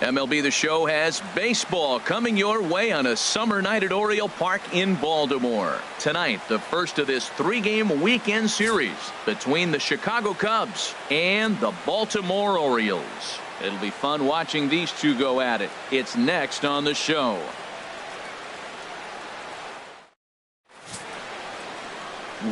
MLB The Show has baseball coming your way on a summer night at Oriole Park in Baltimore. Tonight, the first of this 3-game weekend series between the Chicago Cubs and the Baltimore Orioles. It'll be fun watching these two go at it. It's next on the show.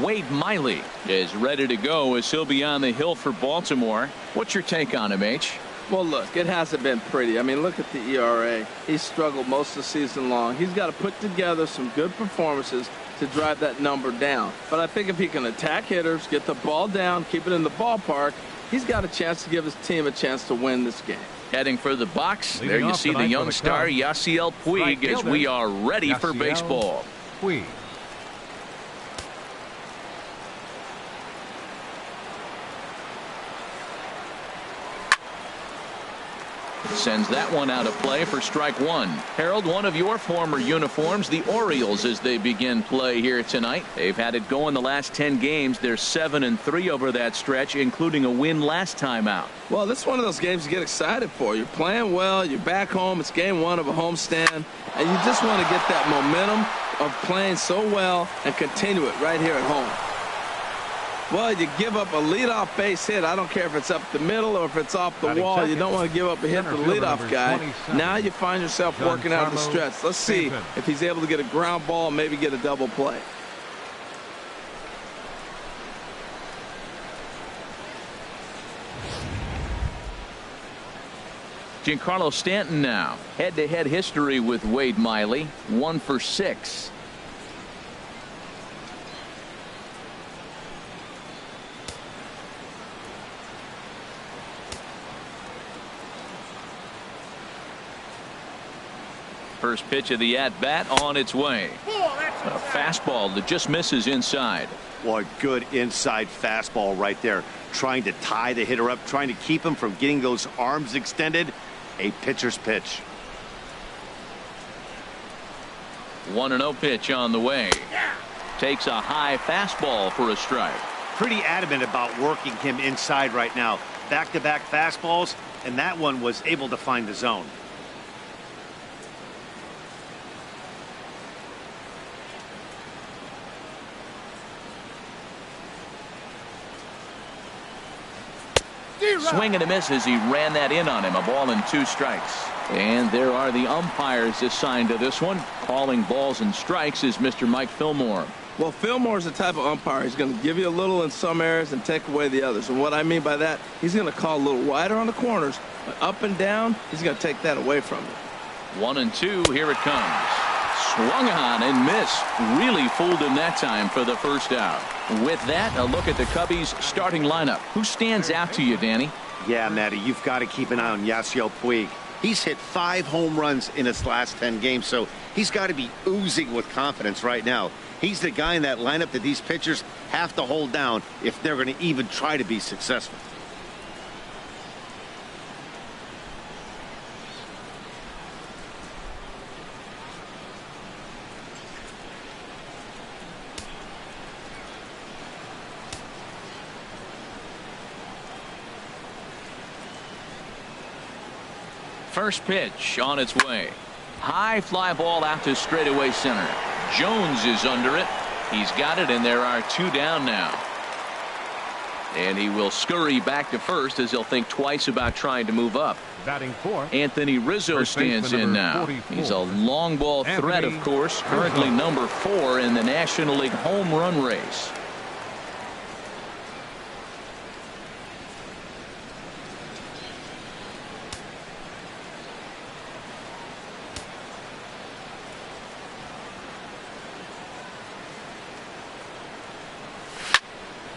Wade Miley is ready to go as he'll be on the hill for Baltimore. What's your take on him, H? Well, look, it hasn't been pretty. I mean, look at the ERA. He's struggled most of the season long. He's got to put together some good performances to drive that number down. But I think if he can attack hitters, get the ball down, keep it in the ballpark, he's got a chance to give his team a chance to win this game. Heading for the box, there you see the young star Yasiel Puig as we are ready for baseball. Puig. Sends that one out of play for strike one. Harold, one of your former uniforms, the Orioles, as they begin play here tonight. They've had it going the last 10 games. They're 7-3 over that stretch, including a win last time out. Well, this is one of those games you get excited for. You're playing well. You're back home. It's game one of a homestand. And you just want to get that momentum of playing so well and continue it right here at home. Well, you give up a leadoff base hit. I don't care if it's up the middle or if it's off the wall. You don't want to give up a hit to the leadoff guy. Now you find yourself working out the stretch. Let's see if he's able to get a ground ball and maybe get a double play. Giancarlo Stanton now. Head-to-head history with Wade Miley. 1 for 6. First pitch of the at-bat on its way. A fastball that just misses inside. Well, a good inside fastball right there. Trying to tie the hitter up, trying to keep him from getting those arms extended. A pitcher's pitch. 1-0 pitch on the way. Takes a high fastball for a strike. Pretty adamant about working him inside right now. Back-to-back fastballs, and that one was able to find the zone. Swing and a miss as he ran that in on him. A ball and 2 strikes. And there are the umpires assigned to this one. Calling balls and strikes is Mr. Mike Fillmore. Well, Fillmore's the type of umpire. He's going to give you a little in some areas and take away the others. And what I mean by that, he's going to call a little wider on the corners, but up and down, he's going to take that away from you. 1-2. Here it comes. Swung on and missed. Really fooled him that time for the first out. With that, a look at the Cubbies' starting lineup. Who stands out to you, Danny? Yeah, Matty, you've got to keep an eye on Yasiel Puig. He's hit 5 home runs in his last 10 games, so he's got to be oozing with confidence right now. He's the guy in that lineup that these pitchers have to hold down if they're going to even try to be successful. First pitch on its way. High fly ball out to straightaway center. Jones is under it. He's got it, and there are 2 down now. And he will scurry back to first as he'll think twice about trying to move up. Batting 4. Anthony Rizzo stands in now. 44. He's a long ball threat, of course. Currently number 4 in the National League home run race.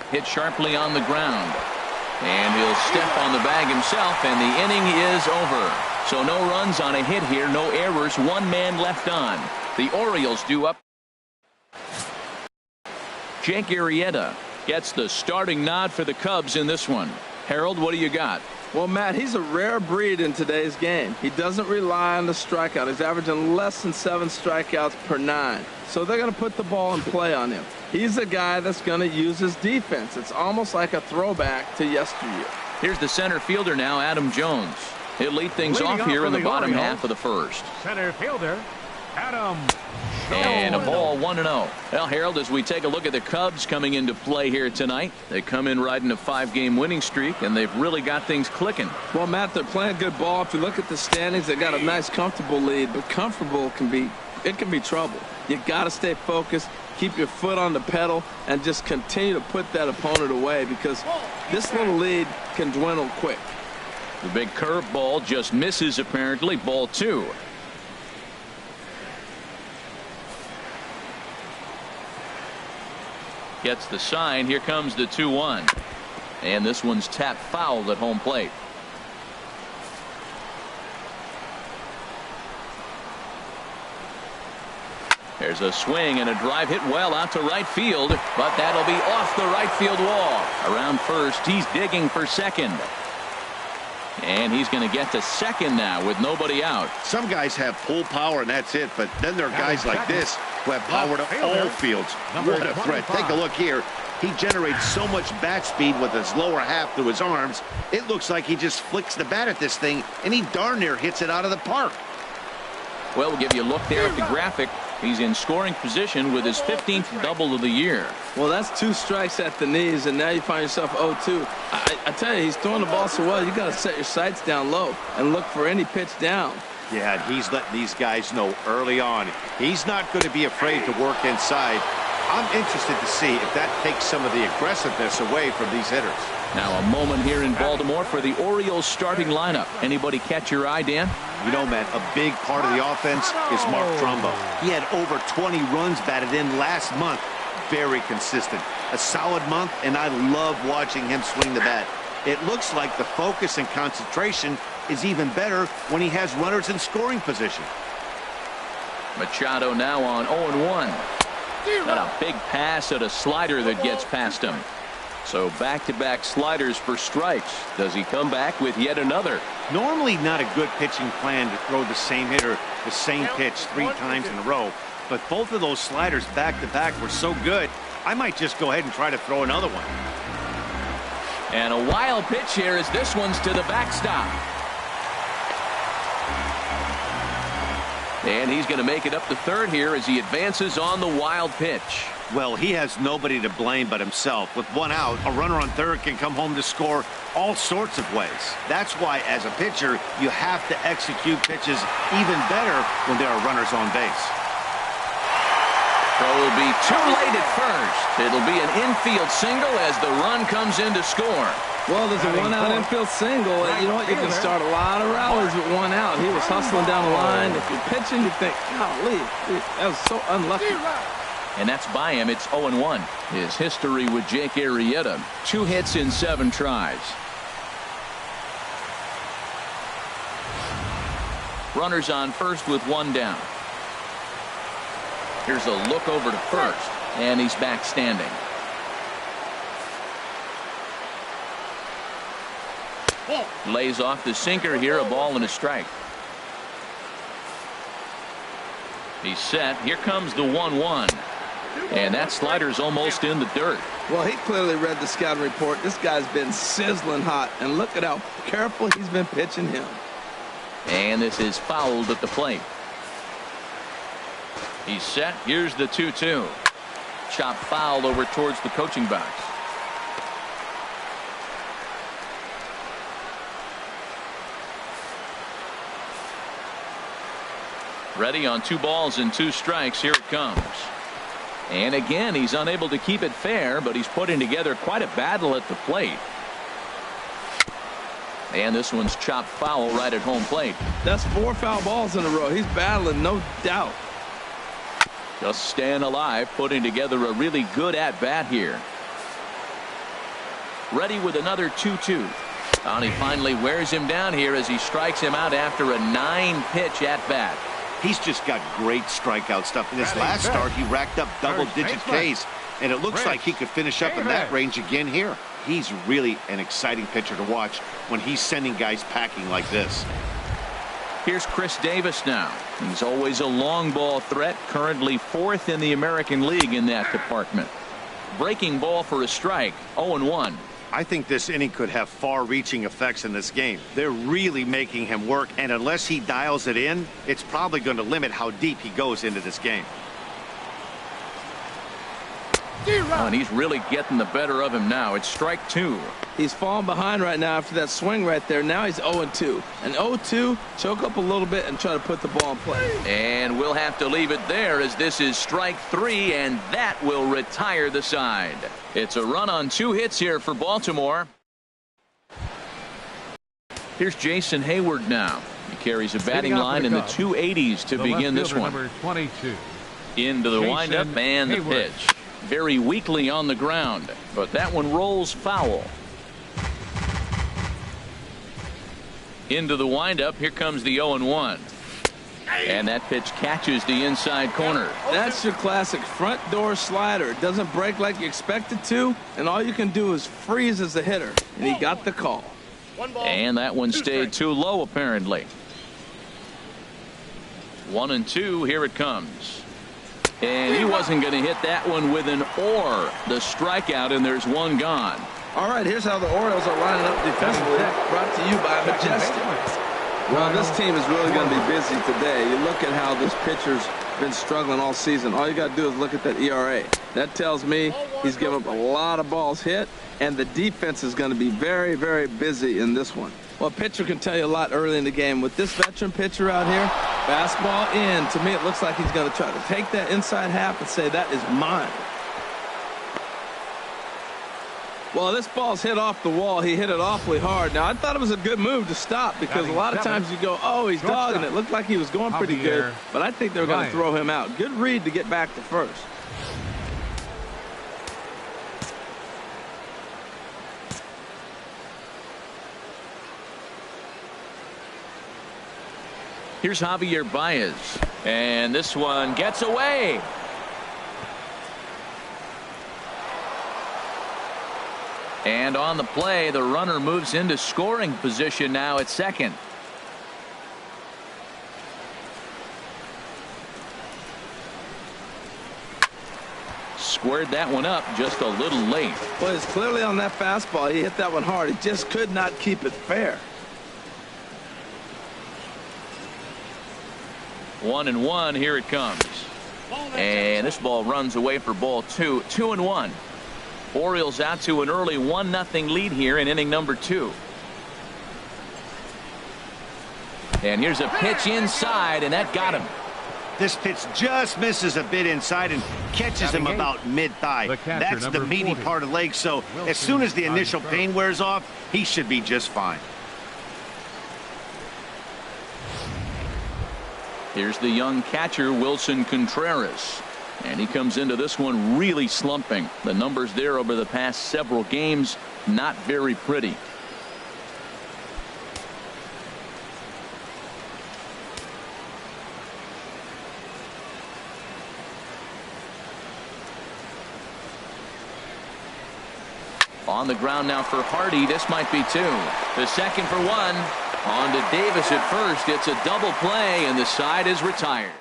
Hit sharply on the ground. And he'll step on the bag himself, and the inning is over. So no runs on a hit here, no errors, 1 man left on. The Orioles do up. Jake Arrieta gets the starting nod for the Cubs in this one. Harold, what do you got? Well, Matt, he's a rare breed in today's game. He doesn't rely on the strikeout. He's averaging less than 7 strikeouts per 9. So they're going to put the ball in play on him. He's a guy that's going to use his defense. It's almost like a throwback to yesteryear. Here's the center fielder now, Adam Jones. He'll lead things off here in the bottom half of the first. Center fielder, Adam. And a ball 1-0. Well, Harold, as we take a look at the Cubs coming into play here tonight, they come in riding a 5-game winning streak, and they've really got things clicking. Well, Matt, they're playing good ball. If you look at the standings, they got a nice, comfortable lead, but comfortable can be trouble. You got to stay focused, keep your foot on the pedal, and just continue to put that opponent away because this little lead can dwindle quick. The big curveball just misses, apparently. Ball 2. Gets the sign. Here comes the 2-1. And this one's tapped foul at home plate. There's a swing and a drive hit well out to right field, but that'll be off the right field wall. Around first, he's digging for second. And he's going to get to second now with nobody out. Some guys have pull power and that's it, but then there are guys like this who have power to all fields. What a threat. Take a look here. He generates so much bat speed with his lower half through his arms. It looks like he just flicks the bat at this thing, and he darn near hits it out of the park. Well, we'll give you a look there at the graphic. He's in scoring position with his 15th double of the year. Well, that's 2 strikes at the knees, and now you find yourself 0-2. I tell you, he's throwing the ball so well, you got to set your sights down low and look for any pitch down. Yeah, and he's letting these guys know early on he's not going to be afraid to work inside. I'm interested to see if that takes some of the aggressiveness away from these hitters. Now a moment here in Baltimore for the Orioles starting lineup. Anybody catch your eye, Dan? You know, man, a big part of the offense is Mark Trumbo. He had over 20 runs batted in last month. Very consistent. A solid month, and I love watching him swing the bat. It looks like the focus and concentration is even better when he has runners in scoring position. Machado now on 0-1. Got a big pass at a slider that gets past him. So back-to-back sliders for strikes. Does he come back with yet another? Normally not a good pitching plan to throw the same hitter the same pitch 3 times in a row. But both of those sliders back-to-back were so good, I might just go ahead and try to throw another one. And a wild pitch here as this one's to the backstop. And he's going to make it up to third here as he advances on the wild pitch. Well, he has nobody to blame but himself. With 1 out, a runner on third can come home to score all sorts of ways. That's why, as a pitcher, you have to execute pitches even better when there are runners on base. Throw will be too late at first. It'll be an infield single as the run comes in to score. Well, there's a 1-out infield single, and you know what? You can start a lot of rallies with 1 out. He was hustling down the line. If you're pitching, you think, golly, that was so unlucky. And that's by him. It's 0-1. His history with Jake Arrieta, 2 hits in 7 tries. Runners on first with 1 down. Here's a look over to first, and he's back standing. Lays off the sinker here, a ball and a strike. He's set. Here comes the 1-1. And that slider's almost in the dirt. Well, he clearly read the scouting report. This guy's been sizzling hot, and look at how careful he's been pitching him. And this is fouled at the plate. He's set. Here's the 2-2. Chop foul over towards the coaching box. Ready on 2 balls and 2 strikes. Here it comes. And again, he's unable to keep it fair, but he's putting together quite a battle at the plate. And this one's chopped foul right at home plate. That's 4 foul balls in a row. He's battling, no doubt. Just staying alive, putting together a really good at-bat here. Ready with another 2-2. And he finally wears him down here as he strikes him out after a 9-pitch at-bat. He's just got great strikeout stuff. In his last start, he racked up double-digit Ks, and it looks like he could finish up in that range again here. He's really an exciting pitcher to watch when he's sending guys packing like this. Here's Chris Davis now. He's always a long ball threat, currently 4th in the American League in that department. Breaking ball for a strike, 0-1. I think this inning could have far-reaching effects in this game. They're really making him work, and unless he dials it in, it's probably going to limit how deep he goes into this game. And he's really getting the better of him now. It's strike 2. He's falling behind right now after that swing right there. Now he's 0-2. And 0-2, choke up a little bit and try to put the ball in play. And we'll have to leave it there as this is strike 3, and that will retire the side. It's a run on 2 hits here for Baltimore. Here's Jason Hayward now. He carries a batting line in the 280s to begin this one. Number 22. Into the windup and the pitch. Very weakly on the ground, but that one rolls foul. Into the windup. Here comes the 0-1. And that pitch catches the inside corner. That's your classic front door slider. It doesn't break like you expect it to, and all you can do is freeze as a hitter. And he got the call. And that one stayed too low, apparently. 1-2. Here it comes. And he wasn't going to hit that one with an or. The strikeout, and there's one gone. All right, here's how the Orioles are lining up defensively. Brought to you by Majestic. Well, this team is really going to be busy today. You look at how this pitcher's been struggling all season. All you got to do is look at that ERA. That tells me he's given up a lot of balls hit, and the defense is going to be very, very busy in this one. Well, a pitcher can tell you a lot early in the game. With this veteran pitcher out here, fastball in. To me, it looks like he's going to try to take that inside half and say, that is mine. Well, this ball's hit off the wall. He hit it awfully hard. Now, I thought it was a good move to stop because a lot of times you go, oh, he's dogging it. Looked like he was going pretty good, but I think they were going to throw him out. Good read to get back to first. Here's Javier Baez, and this one gets away. And on the play, the runner moves into scoring position now at second. Squared that one up just a little late. Well, it's clearly on that fastball. He hit that one hard. He just could not keep it fair. 1-1. Here it comes. And this ball runs away for ball 2. 2-1. Orioles out to an early 1-0 lead here in inning number 2. And here's a pitch inside, and that got him. This pitch just misses a bit inside and catches him about mid-thigh. That's the meaty part of the leg, so as soon as the initial pain wears off, he should be just fine. Here's the young catcher, Wilson Contreras. And he comes into this one really slumping. The numbers there over the past several games, not very pretty. On the ground now for Hardy. This might be 2. The second for 1. On to Davis at first. It's a double play, and the side is retired.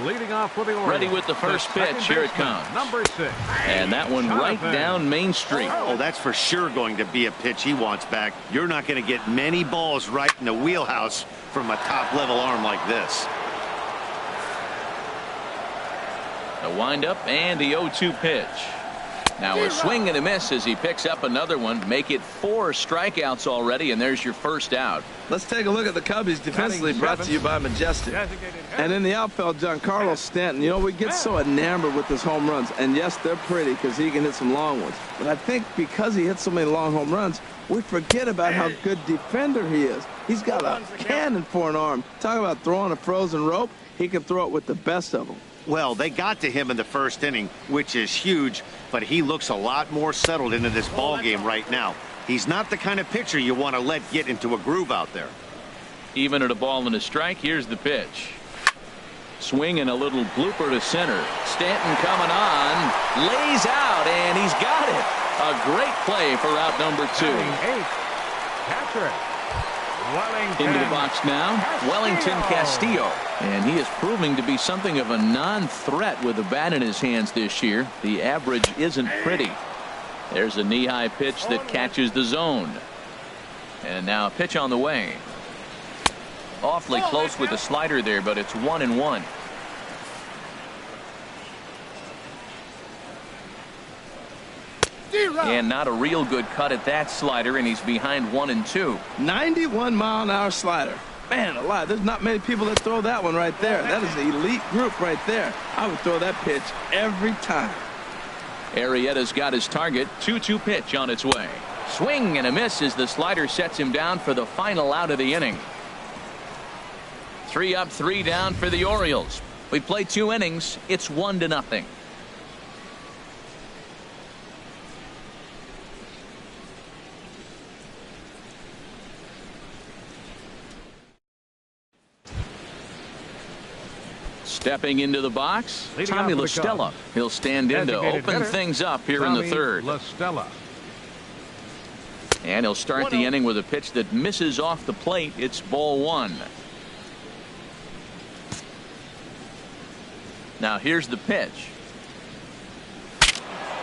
Leading off with the Orioles. Ready with the first pitch. Here it comes. Number 6. And that one right down Main Street. Oh, that's for sure going to be a pitch he wants back. You're not going to get many balls right in the wheelhouse from a top-level arm like this. The windup and the 0-2 pitch. Now a swing and a miss as he picks up another one. Make it 4 strikeouts already, and there's your first out. Let's take a look at the Cubbies defensively, brought to you by Majestic. And in the outfield, Giancarlo Stanton. You know, we get so enamored with his home runs, and yes, they're pretty because he can hit some long ones. But I think because he hits so many long home runs, we forget about how good defender he is. He's got a cannon for an arm. Talk about throwing a frozen rope. He can throw it with the best of them. Well, they got to him in the first inning, which is huge, but he looks a lot more settled into this ball game right now. He's not the kind of pitcher you want to let get into a groove out there. Even at a ball and a strike, here's the pitch. Swing and a little blooper to center. Stanton coming on, lays out, and he's got it. A great play for out number 2. Patrick. Into the box now, Wellington Castillo. And he is proving to be something of a non-threat with the bat in his hands this year. The average isn't pretty. There's a knee-high pitch that catches the zone. And now a pitch on the way. Awfully close with the slider there, but it's 1-1. And not a real good cut at that slider, and he's behind 1-2. 91-mile-an-hour slider. Man alive, there's not many people that throw that one right there. That is an elite group right there. I would throw that pitch every time. Arrieta's got his target. 2-2 pitch on its way. Swing and a miss as the slider sets him down for the final out of the inning. 3 up, 3 down for the Orioles. We played 2 innings. It's 1-0. Stepping into the box, Tommy La Stella. He'll stand in to open things up here in the third. La Stella. And he'll start the inning with a pitch that misses off the plate. It's ball 1. Now here's the pitch.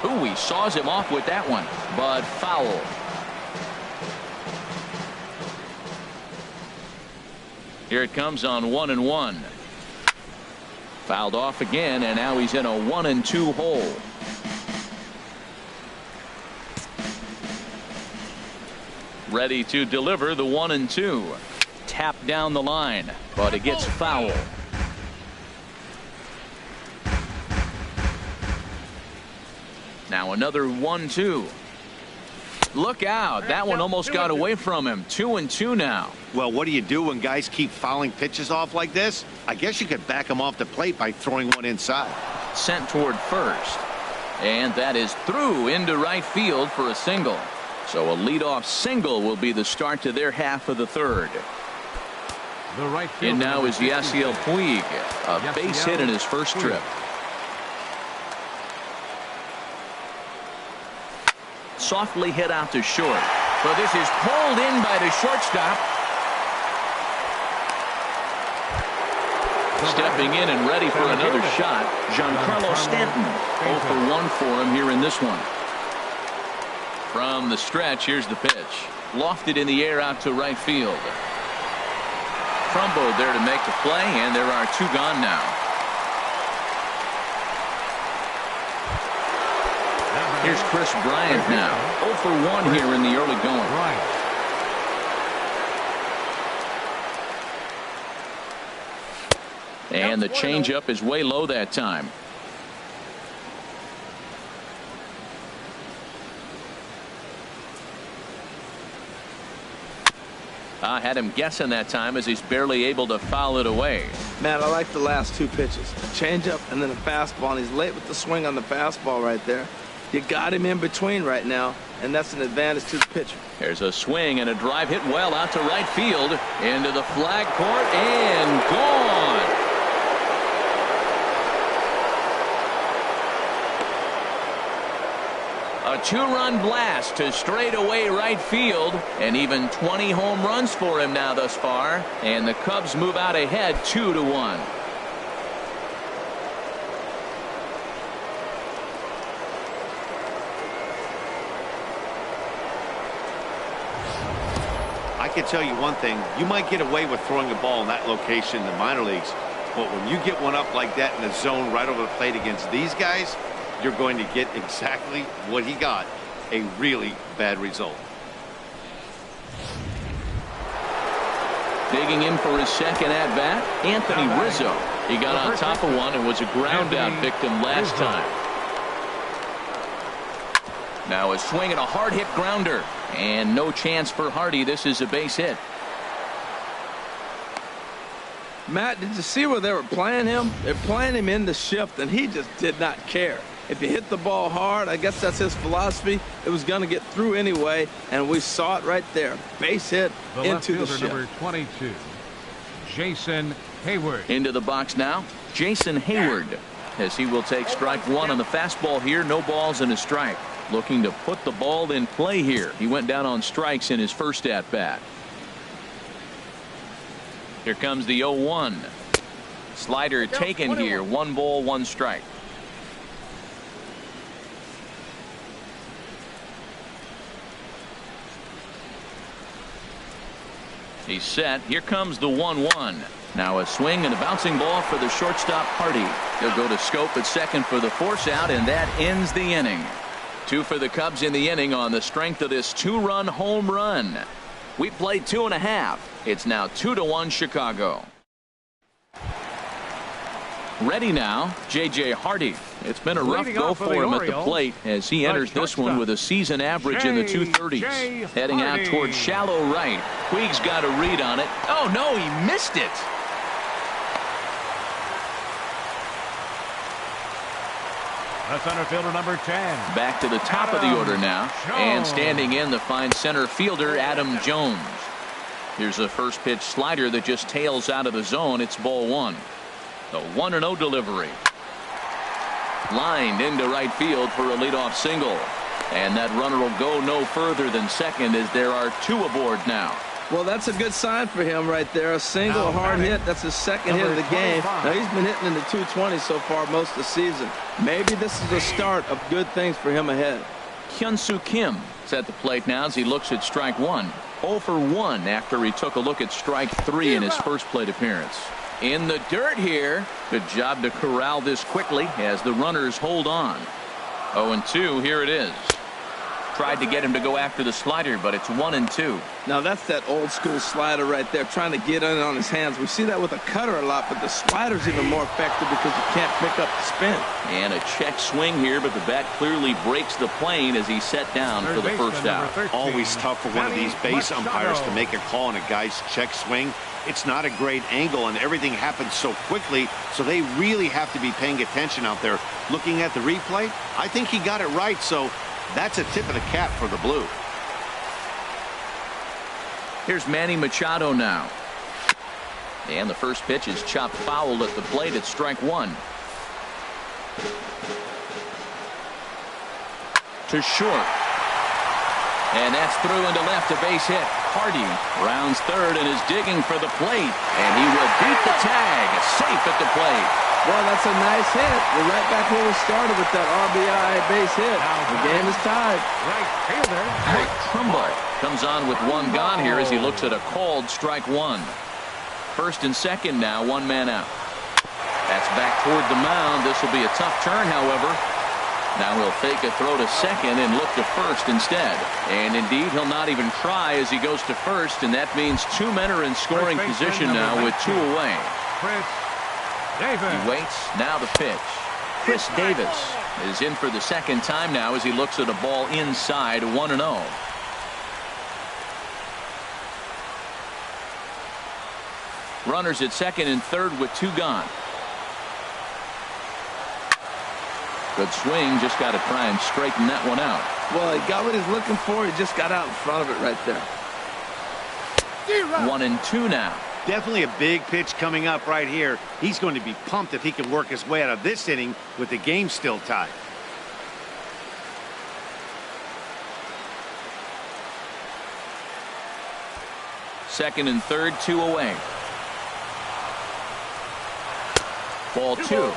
Ooh, he saws him off with that one, but foul. Here it comes on 1-1. Fouled off again, and now he's in a 1-2 hole. Ready to deliver the 1-2. Tap down the line, but it gets foul. Now another 1-2. Look out. That one almost got away from him. 2-2 now. Well, what do you do when guys keep fouling pitches off like this? I guess you could back them off the plate by throwing one inside. Sent toward first. And that is through into right field for a single. So a leadoff single will be the start to their half of the third. The right And now is Yasiel Puig. A base hit in his first trip. Softly hit out to short. But this is pulled in by the shortstop. Stepping in and ready for another shot, Giancarlo Stanton. 0 for 1 for him here in this one. From the stretch, here's the pitch. Lofted in the air out to right field. Trumbo there to make the play, and there are 2 gone now. Here's Chris Bryant now. 0 for 1 here in the early going. And the changeup is way low that time. I had him guessing that time as he's barely able to foul it away. Man, I like the last 2 pitches. A changeup and then a fastball, and he's late with the swing on the fastball right there. You got him in between right now, and that's an advantage to the pitcher. There's a swing and a drive hit well out to right field. Into the flag court and gone. A 2-run blast to straightaway right field, and even 20 home runs for him now thus far. And the Cubs move out ahead 2-1. I can tell you one thing. You might get away with throwing a ball in that location in the minor leagues, but when you get one up like that in the zone right over the plate against these guys, you're going to get exactly what he got, a really bad result. Digging in for his second at-bat, Anthony Rizzo. He got on top of one and was a ground-out victim last time. Now a swing and a hard-hit grounder. And no chance for Hardy. This is a base hit. Matt, did you see where they were playing him? They're playing him in the shift, and he just did not care. If you hit the ball hard, I guess that's his philosophy. It was going to get through anyway, and we saw it right there. Base hit into the shift. Number 22, Jason Hayward. Into the box now, Jason Hayward, as he will take strike 1 on the fastball here. No balls and a strike. Looking to put the ball in play here. He went down on strikes in his first at-bat. Here comes the 0-1. Slider taken here. 1 ball, 1 strike. He's set. Here comes the 1-1. Now a swing and a bouncing ball for the shortstop Hardy. He'll go to Scope at second for the force out, and that ends the inning. 2 for the Cubs in the inning on the strength of this 2-run home run. We played 2.5. It's now 2-1 Chicago. Ready now, J.J. Hardy. It's been a rough go for him at the plate as he enters this one with a season average in the 230s. Heading out towards shallow right. Puig's got a read on it. Oh, no, he missed it. The center fielder, number 10. Back to the top of the order now. And standing in the fine center fielder, Adam Jones. Here's a first pitch slider that just tails out of the zone. It's ball 1. The 1-0 delivery. Lined into right field for a leadoff single. And that runner will go no further than second as there are 2 aboard now. Well, that's a good sign for him right there. A single, a hard hit. That's his second hit of the game. Now, he's been hitting in the 220 so far most of the season. Maybe this is the start of good things for him ahead. Hyun-Soo Kim is at the plate now as he looks at strike 1. 0 for 1 after he took a look at strike 3 in his first plate appearance. In the dirt here. Good job to corral this quickly as the runners hold on. 0-2. Here it is. Tried to get him to go after the slider, but it's 1-2. Now that's that old school slider right there, trying to get in on his hands. We see that with a cutter a lot, but the slider's even more effective because you can't pick up the spin. And a check swing here, but the bat clearly breaks the plane as he's set down for the first out. Always tough for one of these base umpires to make a call on a guy's check swing. It's not a great angle, and everything happens so quickly, so they really have to be paying attention out there. Looking at the replay, I think he got it right, so that's a tip of the cap for the Blue. Here's Manny Machado now. And the first pitch is chopped foul at the plate at strike 1. To short. And that's through into left, a base hit. Hardy rounds third and is digging for the plate. And he will beat the tag. Safe at the plate. Well, that's a nice hit. We're right back where we started with that RBI base hit. The game is tied. Right fielder. Rick Trumbull comes on with 1 gone here as he looks at a called strike 1. First and second now, 1 man out. That's back toward the mound. This will be a tough turn, however. Now he'll fake a throw to second and look to first instead. And indeed, he'll not even try as he goes to first, and that means 2 men are in scoring position now with 2 away. Chris Davis. He waits. Now the pitch. Chris Davis is in for the second time now as he looks at a ball inside, 1-0. Runners at second and third with 2 gone. Good swing. Just got to try and straighten that one out. Well, he got what he's looking for. He just got out in front of it right there. 1-2 now. Definitely a big pitch coming up right here. He's going to be pumped if he can work his way out of this inning with the game still tied. Second and third, 2 away. Ball 2.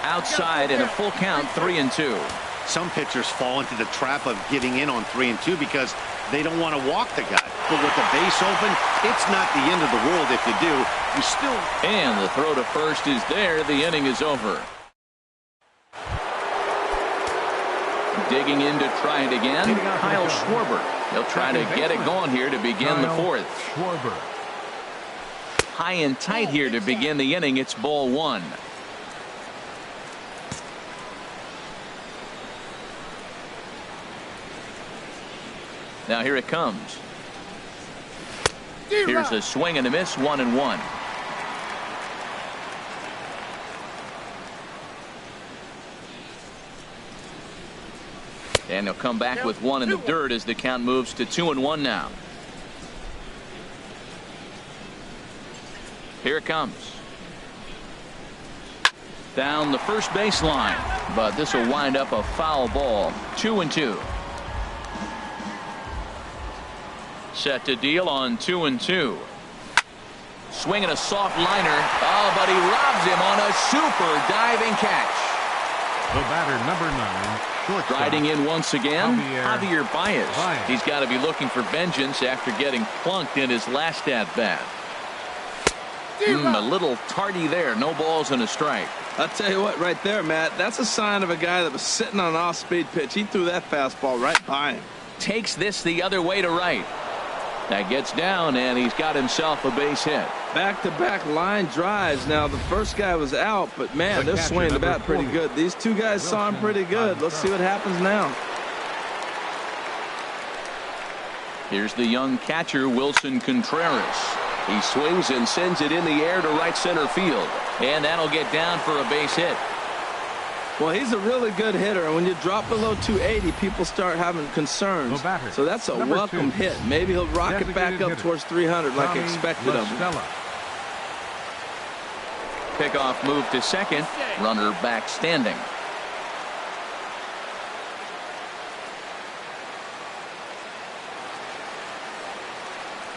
Outside and a full count, 3-2. Some pitchers fall into the trap of giving in on 3-2 because they don't want to walk the guy. But with the base open, it's not the end of the world if you do. You still... And the throw to first is there. The inning is over. Digging in to try it again, Kyle Schwarber. He'll try to get it going here to begin the fourth. Schwarber. High and tight here to begin the inning. It's ball 1. Now here it comes. Here's a swing and a miss, 1-1. And he'll come back with 1 in the dirt as the count moves to 2-1 now. Here it comes. Down the first baseline, but this will wind up a foul ball. 2-2. Set to deal on 2-2. Swinging a soft liner. Oh, but he robs him on a super diving catch. The batter, number 9, shortstop. Riding in once again, Javier Baez. Baez. He's got to be looking for vengeance after getting plunked in his last at-bat. A little tardy there. No balls and a strike. I'll tell you what, right there, Matt, that's a sign of a guy that was sitting on an off-speed pitch. He threw that fastball right by him. Takes this the other way to right. That gets down, and he's got himself a base hit. Back-to-back line drives. Now, the first guy was out, but, man, they're swinging the bat pretty good. These two guys saw him pretty good. Let's see what happens now. Here's the young catcher, Wilson Contreras. He swings and sends it in the air to right center field. And that'll get down for a base hit. Well, he's a really good hitter, and when you drop below 280, people start having concerns. So that's a welcome hit. Maybe he'll rocket back up towards 300 like expected of him. Pickoff move to second. Runner back standing.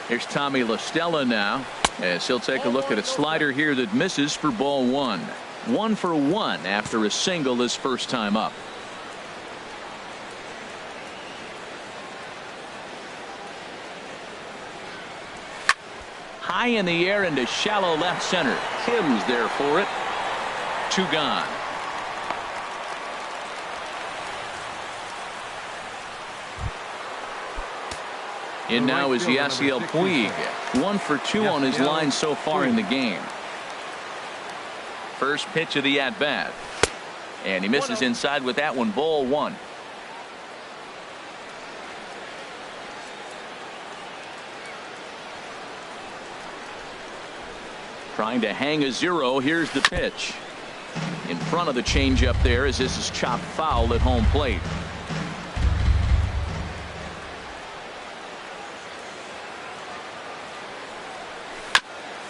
Here's Tommy La Stella now, as he'll take a look at a slider here that misses for ball 1. 1 for 1 after a single his first time up. High in the air into shallow left center. Kim's there for it. 2 gone. In now is Yasiel Puig. 1 for 2 on his line so far in the game. First pitch of the at-bat. And he misses inside with that one. Ball 1. Trying to hang a 0. Here's the pitch. In front of the changeup there as this is chopped foul at home plate.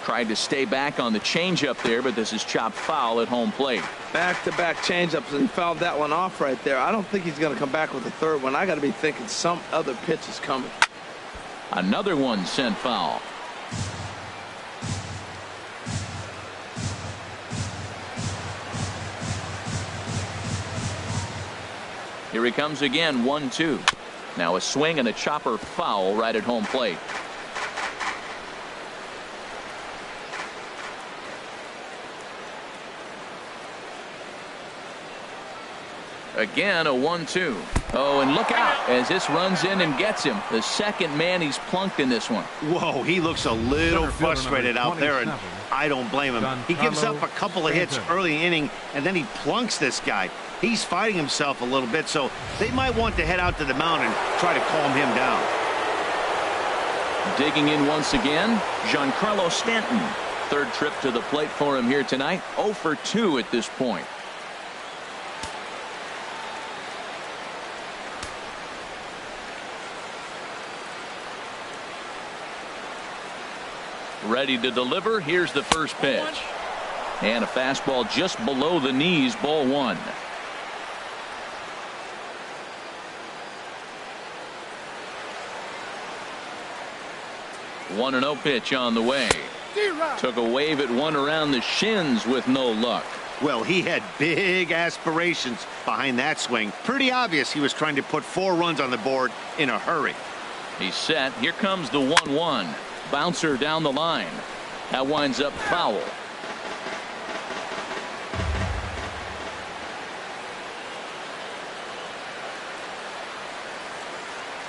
Tried to stay back on the changeup there, but this is chopped foul at home plate. Back-to-back changeups, and he fouled that one off right there. I don't think he's going to come back with a third one. I got to be thinking some other pitch is coming. Another one sent foul. Here he comes again. 1-2. Now a swing and a chopper foul right at home plate. Again, a 1-2. Oh, and look out as this runs in and gets him. The second man he's plunked in this one. Whoa, he looks a little frustrated out there, and I don't blame him. He gives up a couple of hits early inning, and then he plunks this guy. He's fighting himself a little bit, so they might want to head out to the mound and try to calm him down. Digging in once again, Giancarlo Stanton. Third trip to the plate for him here tonight. 0 for 2 at this point. Ready to deliver. Here's the first pitch. And a fastball just below the knees. Ball 1. One 1-0 pitch on the way. Took a wave at one around the shins with no luck. Well, he had big aspirations behind that swing. Pretty obvious he was trying to put 4 runs on the board in a hurry. He's set. Here comes the 1-1. Bouncer down the line. That winds up foul.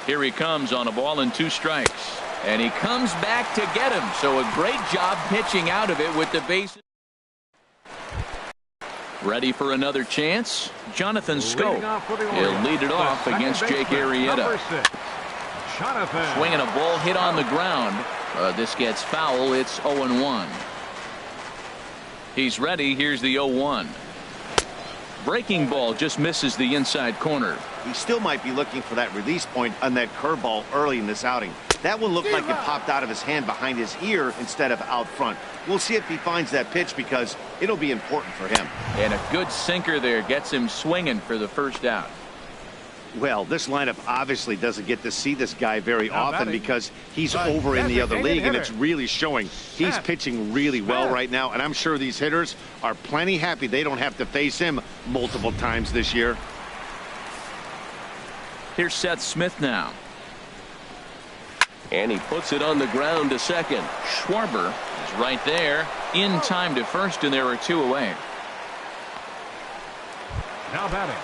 Here he comes on a ball and 2 strikes. And he comes back to get him. So a great job pitching out of it with the bases. Ready for another chance. Jonathan Scope. He'll lead it off against Jake Arrieta. Swinging a ball hit on the ground. This gets foul. It's 0-1. He's ready. Here's the 0-1. Breaking ball just misses the inside corner. He still might be looking for that release point on that curveball early in this outing. That one looked like it popped out of his hand behind his ear instead of out front. We'll see if he finds that pitch because it'll be important for him. And a good sinker there gets him swinging for the first out. Well, this lineup obviously doesn't get to see this guy very often because he's over in the other league, and it's really showing. He's pitching really well right now, and I'm sure these hitters are plenty happy they don't have to face him multiple times this year. Here's Seth Smith now. And he puts it on the ground to second. Schwarber is right there in time to first, and there are 2 away. Now batting.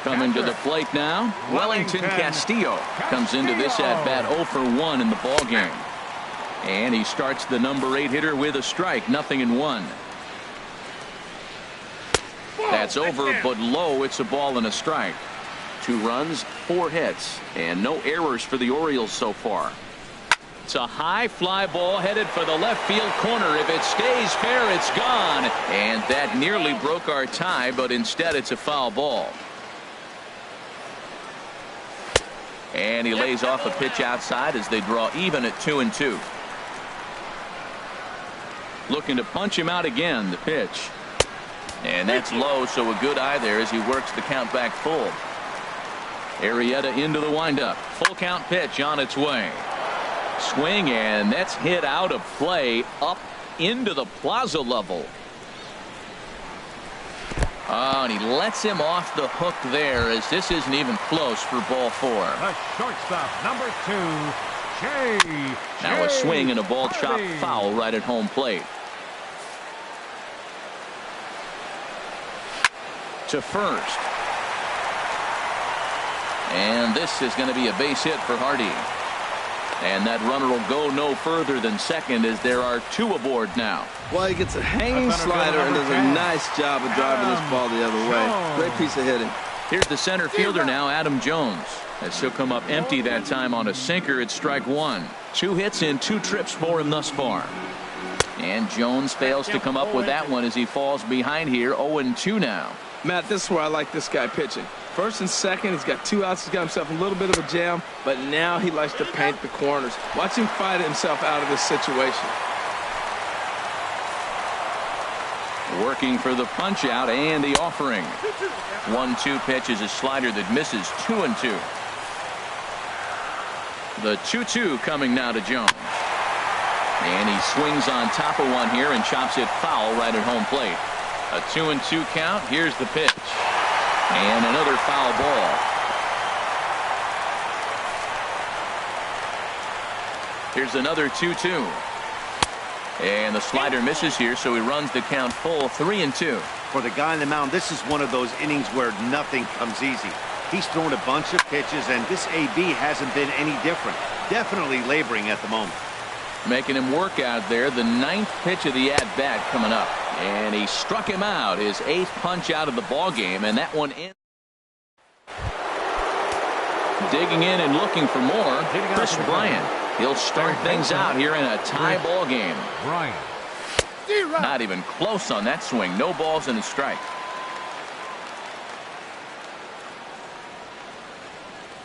Coming to the plate now, Wellington Castillo comes into this at-bat 0 for 1 in the ballgame. And he starts the number 8 hitter with a strike, 0-1. That's over, but low. It's a ball and a strike. 2 runs, 4 hits, and no errors for the Orioles so far. It's a high fly ball headed for the left field corner. If it stays fair, it's gone. And that nearly broke our tie, but instead it's a foul ball. And he lays off a pitch outside as they draw even at 2-2. Looking to punch him out again, the pitch. And that's low, so a good eye there as he works the count back full. Arrieta into the windup. Full count pitch on its way. Swing, and that's hit out of play up into the plaza level. Oh, and he lets him off the hook there as this isn't even close for ball 4. The shortstop, number 2, Jay. Now a swing and a ball chopped foul right at home plate. To first. And this is going to be a base hit for Hardy. And that runner will go no further than second as there are 2 aboard now. Well, he gets a hanging slider and does a nice job of driving this ball the other way. Great piece of hitting. Here's the center fielder now, Adam Jones. As he'll come up empty that time on a sinker at strike 1. 2 hits in 2 trips for him thus far. And Jones fails to come up with that one as he falls behind here 0-2 now. Matt, this is where I like this guy pitching. First and second, he's got 2 outs. He's got himself a little bit of a jam, but now he likes to paint the corners. Watch him fight himself out of this situation. Working for the punch out and the offering. 1-2 pitch is a slider that misses 2-2. The 2-2 coming now to Jones. And he swings on top of one here and chops it foul right at home plate. A 2-2 count. Here's the pitch. And another foul ball. Here's another 2-2. And the slider misses here, so he runs the count full 3-2. For the guy on the mound, this is one of those innings where nothing comes easy. He's thrown a bunch of pitches, and this AB hasn't been any different. Definitely laboring at the moment. Making him work out there. The 9th pitch of the at-bat coming up. And he struck him out. His 8th punch out of the ball game, and that one in. Digging in and looking for more. Chris Bryant. He'll start things out here in a tie ball game. Bryant. Not even close on that swing. No balls and a strike.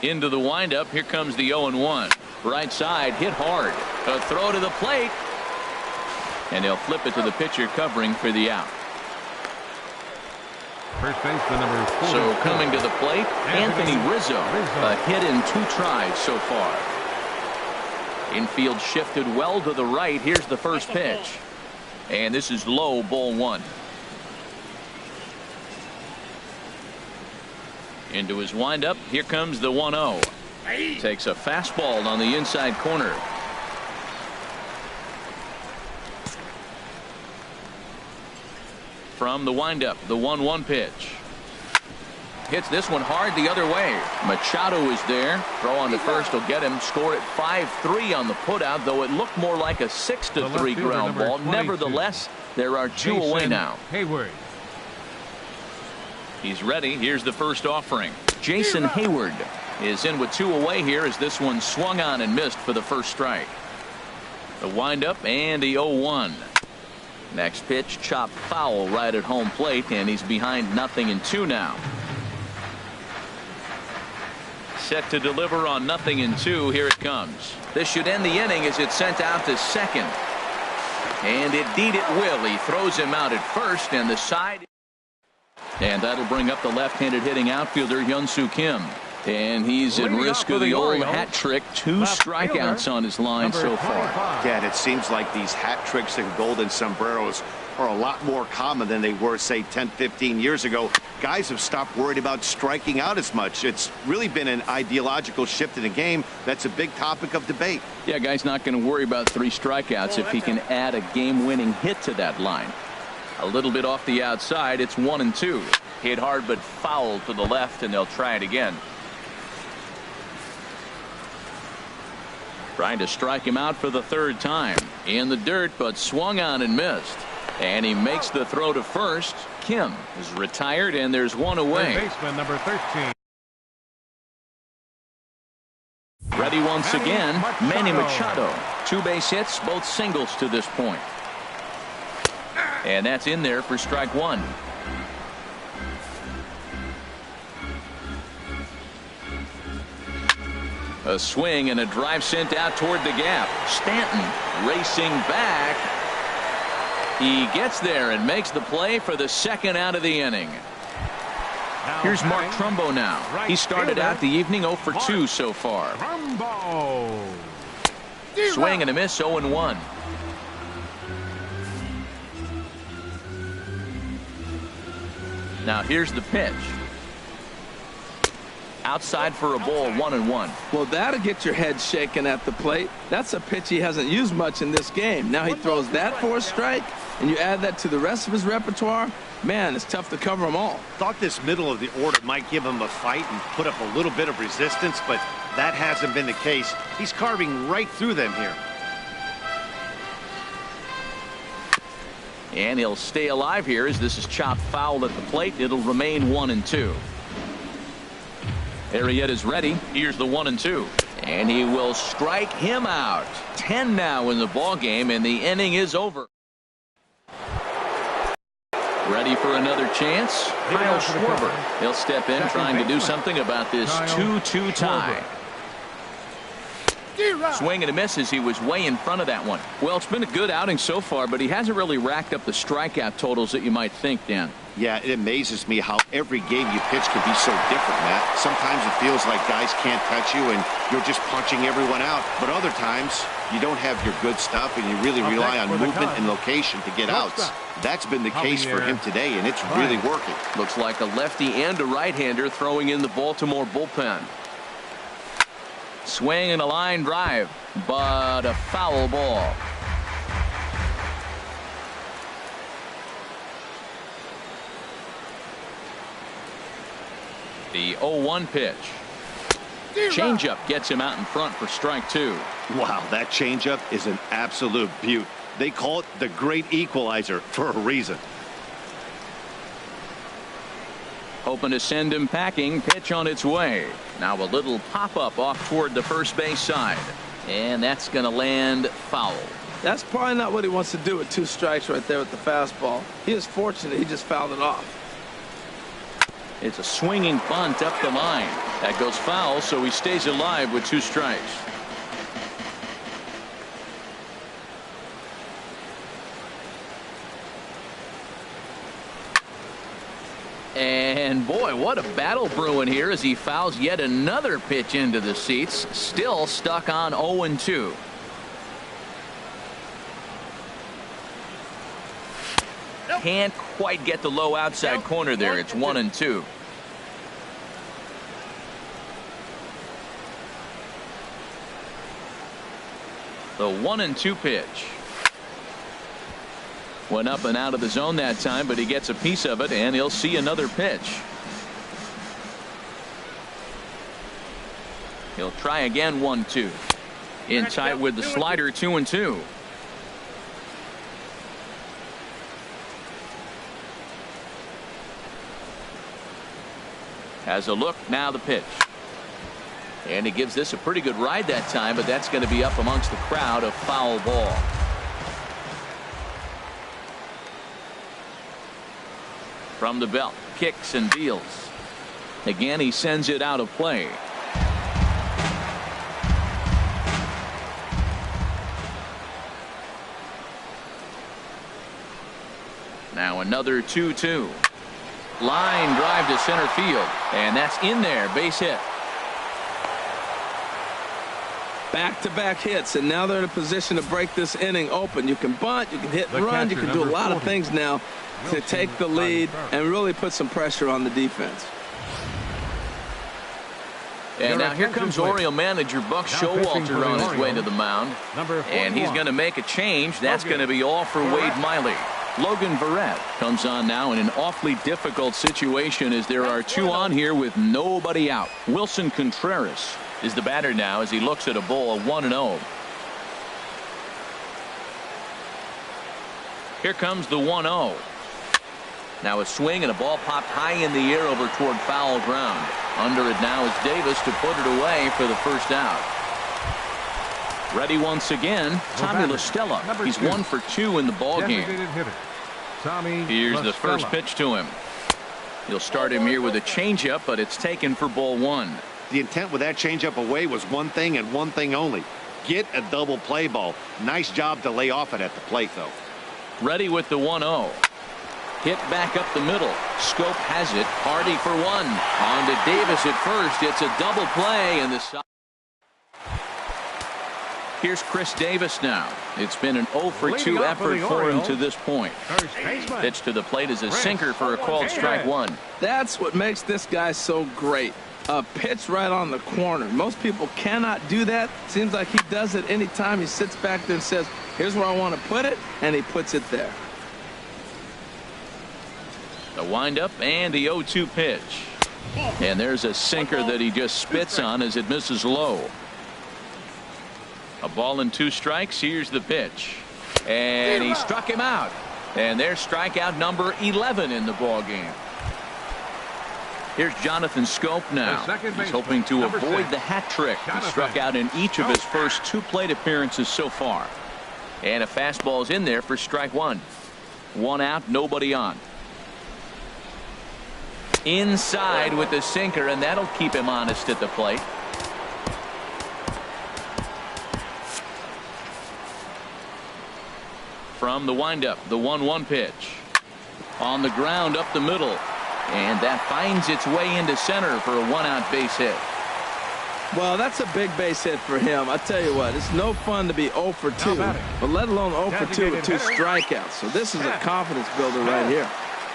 Into the windup. Here comes the 0-1. Right side hit hard. A throw to the plate. And they'll flip it to the pitcher covering for the out. First baseman number 4. So coming to the plate, Anthony Rizzo. A hit in 2 tries so far. Infield shifted well to the right. Here's the first pitch. And this is low, ball 1. Into his windup. Here comes the 1-0. Takes a fastball on the inside corner. From the windup, the 1-1 pitch. Hits this one hard the other way. Machado is there. Throw on to first will get him. Score at 5-3 on the putout, though it looked more like a 6-3 ground ball. Nevertheless, there are 2 away now. Hayward. He's ready. Here's the first offering. Jason Hayward is in with 2 away here as this one swung on and missed for the first strike. The windup and the 0-1. Next pitch chopped foul right at home plate, and he's behind 0-2 now. set to deliver on 0-2. Here it comes. This should end the inning as it's sent out to second. And indeed it will. He throws him out at first, and the side. And that'll bring up the left-handed hitting outfielder Hyun-Soo Kim. And he's at risk of the old hat trick. 2 strikeouts on his line so far. Yeah, and it seems like these hat tricks and golden sombreros are a lot more common than they were, say, 10-15 years ago. Guys have stopped worried about striking out as much. It's really been an ideological shift in the game. That's a big topic of debate. Yeah, guy's not going to worry about 3 strikeouts if he can add a game-winning hit to that line. A little bit off the outside. It's 1-2. Hit hard but foul to the left, and they'll try it again. Trying to strike him out for the 3rd time. In the dirt, but swung on and missed. And he makes the throw to first. Kim is retired, and there's one away. Third baseman number 13. Ready once again, Manny Machado. 2 base hits, both singles to this point. And that's in there for strike 1. A swing and a drive sent out toward the gap. Stanton racing back. He gets there and makes the play for the 2nd out of the inning. Here's Mark Trumbo now. He started out the evening 0 for 2 so far. Swing and a miss, 0-1. Now here's the pitch. Outside for a ball, 1-1. Well, that'll get your head shaken at the plate. That's a pitch he hasn't used much in this game. Now he throws that for a strike, and you add that to the rest of his repertoire. Man, it's tough to cover them all. Thought this middle of the order might give him a fight and put up a little bit of resistance, but that hasn't been the case. He's carving right through them here. And he'll stay alive here as this is chopped foul at the plate. It'll remain 1-2. Arrieta's ready. Here's the 1-2. And he will strike him out. 10 now in the ball game, and the inning is over. Ready for another chance? Kyle Schwarber. He'll step in trying to do something about this 2-2 tie. Swing and a miss as he was way in front of that one. Well, it's been a good outing so far, but he hasn't really racked up the strikeout totals that you might think, Dan. Yeah, it amazes me how every game you pitch can be so different, Matt. Sometimes it feels like guys can't touch you and you're just punching everyone out. But other times you don't have your good stuff and you really rely on movement and location to get outs. That's been the case for him today, and it's really working. Looks like a lefty and a right-hander throwing in the Baltimore bullpen. Swing and a line drive, but a foul ball. The 0-1 pitch. Changeup gets him out in front for strike 2. Wow, that changeup is an absolute beaut. They call it the great equalizer for a reason. Hoping to send him packing. Pitch on its way. Now a little pop-up off toward the first base side. And that's going to land foul. That's probably not what he wants to do with 2 strikes right there with the fastball. He is fortunate he just fouled it off. It's a swinging bunt up the line. That goes foul, so he stays alive with 2 strikes. And boy, what a battle brewing here as he fouls yet another pitch into the seats. Still stuck on 0-2. Can't quite get the low outside corner there. It's 1-2. The 1-2 pitch. Went up and out of the zone that time, but he gets a piece of it, and he'll see another pitch. He'll try again, 1-2. In tight with the slider, 2-2. Has a look, now the pitch. And he gives this a pretty good ride that time, but that's going to be up amongst the crowd, a foul ball. From the belt, kicks and deals. Again, he sends it out of play. Now another 2-2. Line drive to center field, and that's in there. Base hit. Back-to-back hits, and now they're in a position to break this inning open. You can bunt, you can hit and run, you can do a lot of things now to take the lead and really put some pressure on the defense. And now here comes Oriole manager Buck Showalter on his way to the mound. And he's going to make a change. That's going to be all for Wade Miley. Logan Verrett comes on now in an awfully difficult situation as there are two on here with nobody out. Wilson Contreras is the batter now as he looks at a ball, 1-0. Here comes the 1-0. Now a swing and a ball popped high in the air over toward foul ground. Under it now is Davis to put it away for the first out. Ready once again, Tommy La Stella. He's 1 for 2 in the ball game. Here's the first pitch to him. He'll start him here with a changeup, but it's taken for ball 1. The intent with that changeup away was one thing and one thing only. Get a double play ball. Nice job to lay off it at the plate, though. Ready with the 1-0. Hit back up the middle. Scope has it. Hardy for 1. On to Davis at first. It's a double play, and the side. Here's Chris Davis now. It's been an 0 for 2 effort for him to this point. Pitch to the plate is a sinker for a called strike 1. That's what makes this guy so great. A pitch right on the corner. Most people cannot do that. Seems like he does it anytime he sits back there and says, here's where I want to put it, and he puts it there. The windup and the 0-2 pitch. And there's a sinker that he just spits on as it misses low. A ball and 2 strikes. Here's the pitch. And he struck him out. And there's strikeout number 11 in the ball game. Here's Jonathan Scope now. He's hoping to avoid the hat trick. He struck out in each of his first 2 plate appearances so far. And a fastball is in there for strike 1. 1 out, nobody on. Inside with the sinker, and that'll keep him honest at the plate. From the windup, the 1-1 pitch. On the ground up the middle. And that finds its way into center for a 1-out base hit. Well, that's a big base hit for him. I tell you what, it's no fun to be 0 for 2, but let alone 0 for 2 with 2 strikeouts. So this is a confidence builder right here.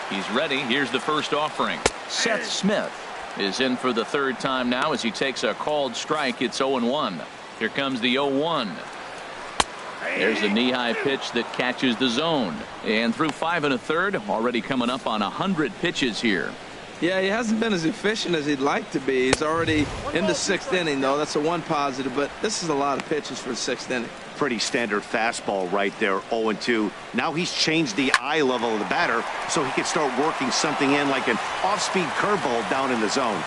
He's ready. Here's the first offering. Seth Smith is in for the 3rd time now as he takes a called strike. It's 0-1. Here comes the 0-1. There's the knee-high pitch that catches the zone. And through 5 1/3, already coming up on 100 pitches here. Yeah, he hasn't been as efficient as he'd like to be. He's already in the 6th inning, though. That's a 1 positive, but this is a lot of pitches for the 6th inning. Pretty standard fastball right there, 0-2. Now he's changed the eye level of the batter so he can start working something in like an off-speed curveball down in the zone.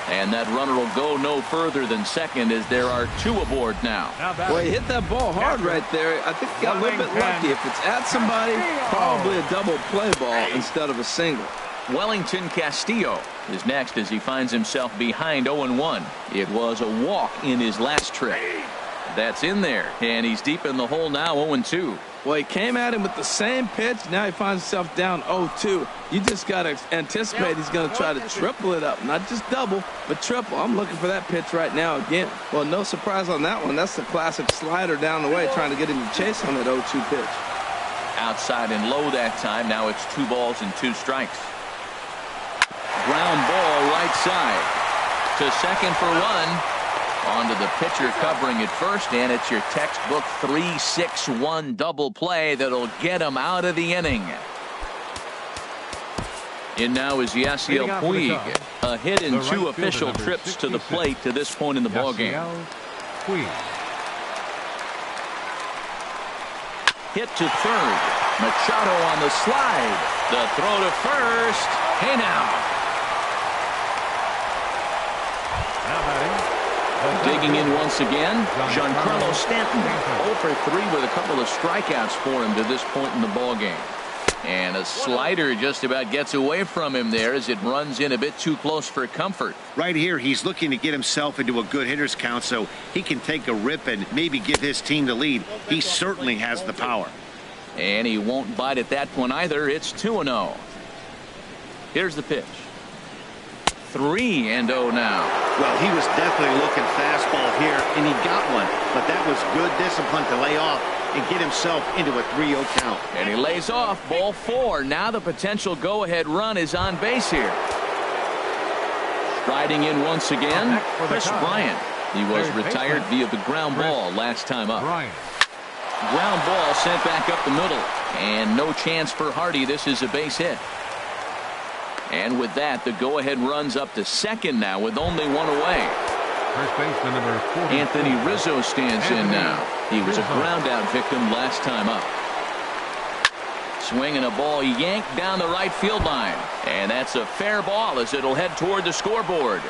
And that runner will go no further than second as there are 2 aboard now. Well, he hit that ball hard right there. I think he got a little bit lucky. If it's at somebody, probably a double play ball instead of a single. Wellington Castillo is next as he finds himself behind 0-1. It was a walk in his last trip. That's in there, and he's deep in the hole now, 0-2. Well, he came at him with the same pitch. Now he finds himself down 0-2. You just got to anticipate he's going to try to triple it up. Not just double, but triple. I'm looking for that pitch right now again. Well, no surprise on that one. That's the classic slider down the way, trying to get him to chase on that 0-2 pitch. Outside and low that time. Now it's 2 balls and 2 strikes. Ground ball right side. To second for 1. On to the pitcher covering it first, and it's your textbook 3-6-1 double play that'll get him out of the inning. In now is Yasiel Puig. A hit in 2 official trips to the plate to this point in the ballgame. Hit to 3rd. Machado on the slide. The throw to first. Hey now. Digging in once again, Giancarlo Stanton. 0 for 3 with a couple of strikeouts for him to this point in the ballgame. And a slider just about gets away from him there as it runs in a bit too close for comfort. Right here, he's looking to get himself into a good hitter's count so he can take a rip and maybe give his team the lead. He certainly has the power. And he won't bite at that one either. It's 2-0. Here's the pitch. 3-0 now. Well, he was definitely looking fastball here, and he got one. But that was good discipline to lay off and get himself into a 3-0 count. And he lays off ball 4. Now the potential go-ahead run is on base here. Striding in once again, Chris Bryant. He was retired via the ground ball last time up. Ground ball sent back up the middle. And no chance for Hardy. This is a base hit. And with that, the go-ahead runs up to second now with only one away. First baseman number 4. Anthony Rizzo stands in now. He was a ground-out victim last time up. Swinging a ball yanked down the right field line. And that's a fair ball as it'll head toward the scoreboard.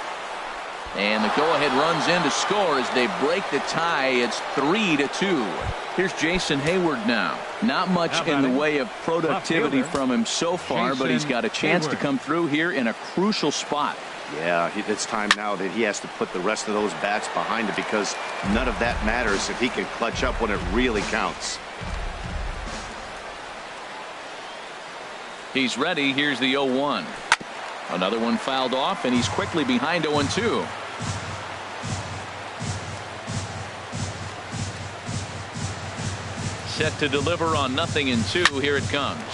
And the go-ahead runs in to score as they break the tie. It's 3-2. Here's Jason Hayward now. Not much in the way of productivity from him so far, but he's got a chance to come through here in a crucial spot. Yeah, it's time now that he has to put the rest of those bats behind it, because none of that matters if he can clutch up when it really counts. He's ready. Here's the 0-1. Another one fouled off, and he's quickly behind 0-2. Set to deliver on 0-2. Here it comes.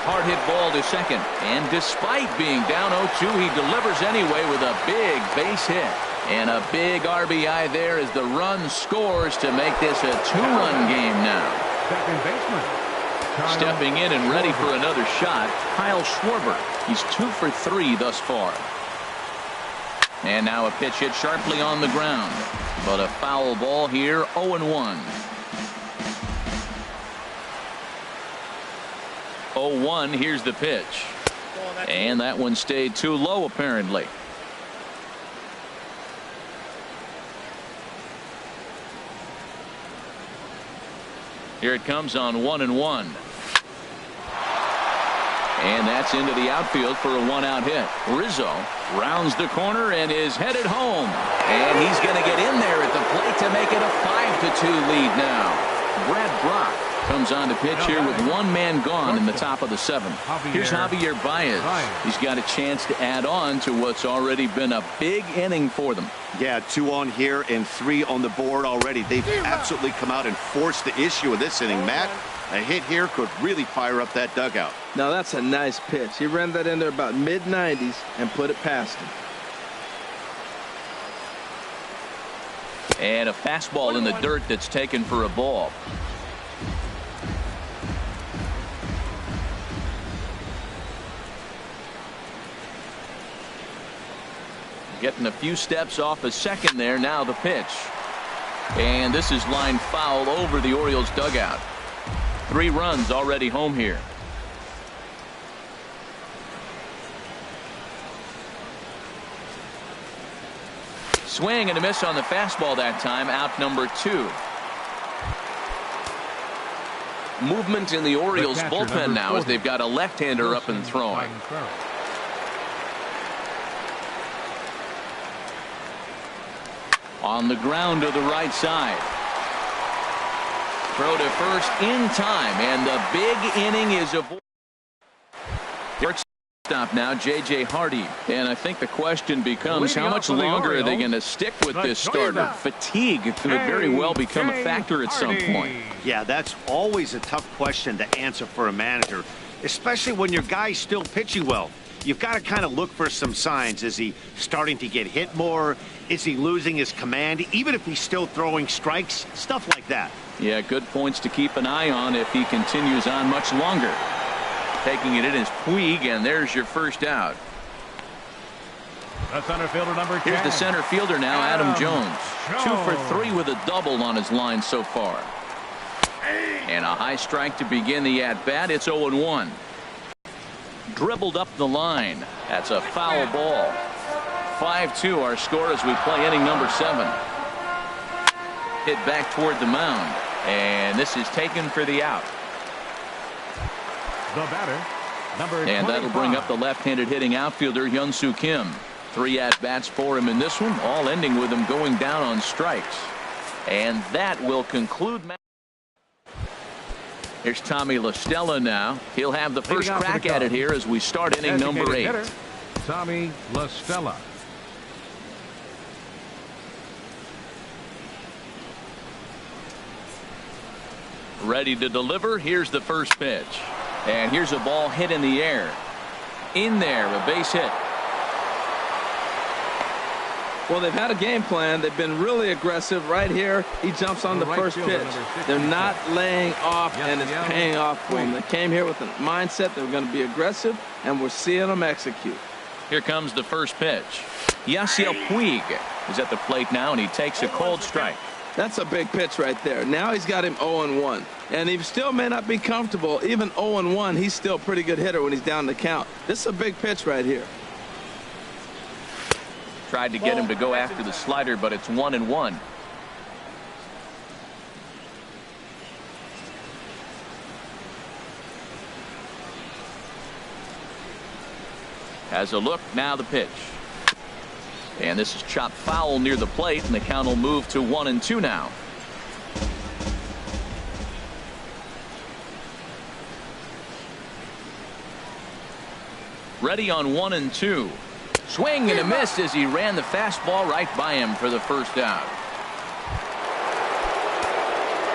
Hard hit ball to second. And despite being down 0-2, he delivers anyway with a big base hit. And a big RBI there as the run scores to make this a 2-run game now. Second baseman. Stepping in and ready for another shot, Kyle Schwarber. He's 2 for 3 thus far. And now a pitch hit sharply on the ground. But a foul ball here, 0-1. 0-1, here's the pitch. And that one stayed too low apparently. Here it comes on 1-1. And that's into the outfield for a 1-out hit. Rizzo rounds the corner and is headed home. And he's going to get in there at the plate to make it a 5-2 lead now. Brad Brock comes on to pitch here with one man gone in the top of the 7th. Here's Javier Baez. He's got a chance to add on to what's already been a big inning for them. Yeah, 2 on here and 3 on the board already. They've absolutely come out and forced the issue of this inning, Matt. A hit here could really fire up that dugout. Now that's a nice pitch. He ran that in there about mid-90s and put it past him. And a fastball in the dirt that's taken for a ball. Getting a few steps off a second there. Now the pitch. And this is lined foul over the Orioles dugout. 3 runs already home here. Swing and a miss on the fastball that time. Out number 2. Movement in the Orioles bullpen now as they've got a left-hander up and throwing. On the ground to the right side. Throw to first in time, and the big inning is avoided. Stop now, J.J. Hardy. And I think the question becomes, how much longer are they going to stick with this starter? Fatigue could very well become a factor at some point. Yeah, that's always a tough question to answer for a manager, especially when your guy's still pitching well. You've got to kind of look for some signs. Is he starting to get hit more? Is he losing his command, even if he's still throwing strikes? Stuff like that. Yeah, good points to keep an eye on if he continues on much longer. Taking it in is Puig, and there's your first out. The center fielder number 10. Here's the center fielder now, Adam Jones. 2 for 3 with a double on his line so far. And a high strike to begin the at-bat. It's 0-1. Dribbled up the line. That's a foul ball. 5-2 our score as we play inning number 7. Hit back toward the mound. And this is taken for the out. The batter, number 25. And that'll bring up the left-handed hitting outfielder Hyun-Soo Kim. 3 at-bats for him in this one, all ending with him going down on strikes. And that will conclude. Here's Tommy La Stella now. He'll have the first crack at it here as we start inning number 8. Hitter, Tommy La Stella. Ready to deliver. Here's the first pitch. And here's a ball hit in the air. In there, a base hit. Well, they've had a game plan. They've been really aggressive. Right here, he jumps on the first pitch. They're not laying off, and it's paying off for them. They came here with a mindset they were going to be aggressive, and we're seeing them execute. Here comes the first pitch. Yasiel Puig is at the plate now, and he takes a cold strike. That's a big pitch right there. Now he's got him 0-1. And he still may not be comfortable. Even 0-1, he's still a pretty good hitter when he's down the count. This is a big pitch right here. Tried to get him to go after the slider, but it's 1-1. Has a look, now the pitch. And this is chopped foul near the plate, and the count will move to 1-2 now. Ready on 1-2. Swing and a miss as he ran the fastball right by him for the first out.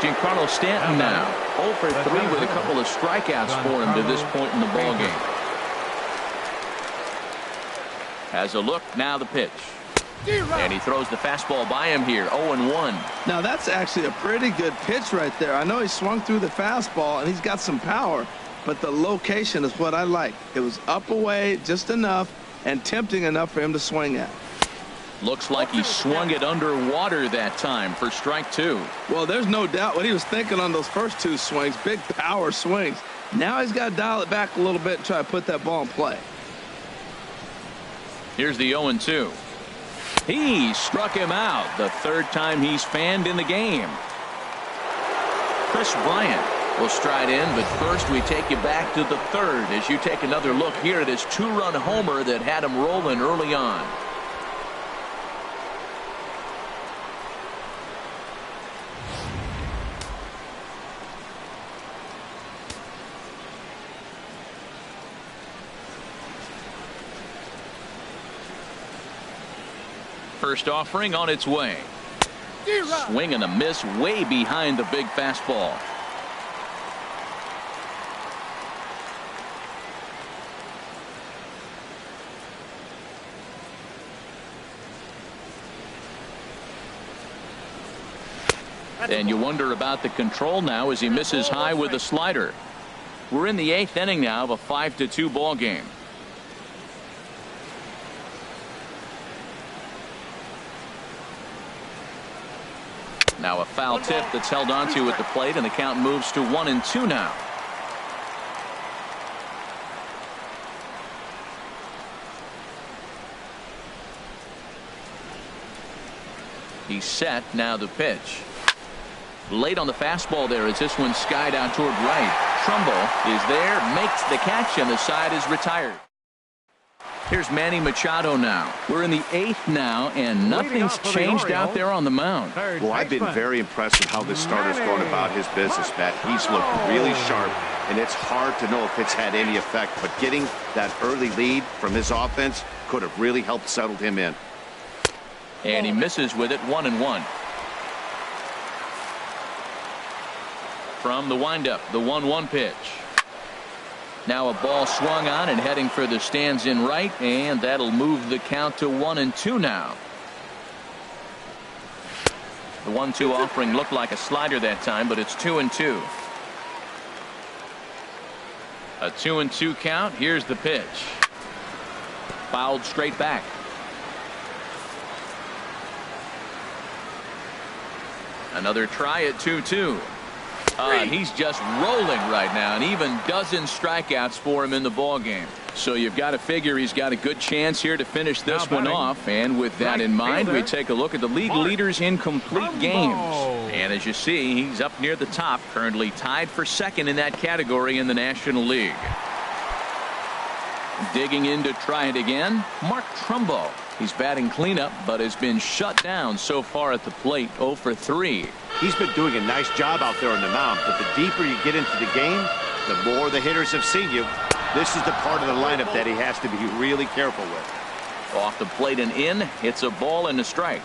Giancarlo Stanton now 0 for 3 with a couple of strikeouts for him to this point in the ballgame. Has a look, now the pitch. And he throws the fastball by him here, 0-1. Now that's actually a pretty good pitch right there. I know he swung through the fastball and he's got some power, but the location is what I like. It was up away just enough and tempting enough for him to swing at. Looks like he swung it underwater that time for strike 2. Well, there's no doubt what he was thinking on those first 2 swings, big power swings. Now he's got to dial it back a little bit and try to put that ball in play. Here's the 0-2. He struck him out, the 3rd time he's fanned in the game. Chris Bryant will stride in, but first we take you back to the 3rd as you take another look here at his 2-run homer that had him rolling early on. First offering on its way. Swing and a miss way behind the big fastball. And you wonder about the control now as he misses high with the slider. We're in the 8th inning now of a 5-2 ball game. Now a foul tip that's held onto at the plate, and the count moves to 1-2 now. He's set, now the pitch. Late on the fastball there as this one skied out toward right. Trumbo is there, makes the catch, and the side is retired. Here's Manny Machado now. We're in the 8th now, and nothing's changed out there on the mound. Well, I've been very impressed with how this starter's going about his business, Matt. He's looked really sharp, and it's hard to know if it's had any effect, but getting that early lead from his offense could have really helped settle him in. And he misses with it, 1-1. From the windup, the 1-1 pitch. Now a ball swung on and heading for the stands in right, and that'll move the count to 1-2 now. The 1-2 offering looked like a slider that time, but it's 2-2. A 2-2 count. Here's the pitch. Fouled straight back. Another try at 2-2. He's just rolling right now, and even dozen strikeouts for him in the ball game. So you've got to figure he's got a good chance here to finish this one off. And with that in mind, we take a look at the league leaders in complete games. And as you see, he's up near the top, currently tied for 2nd in that category in the National League. Digging in to try it again, Mark Trumbo. He's batting cleanup, but has been shut down so far at the plate. 0 for 3. He's been doing a nice job out there on the mound, but the deeper you get into the game, the more the hitters have seen you. This is the part of the lineup that he has to be really careful with. Off the plate and in. It's a ball and a strike.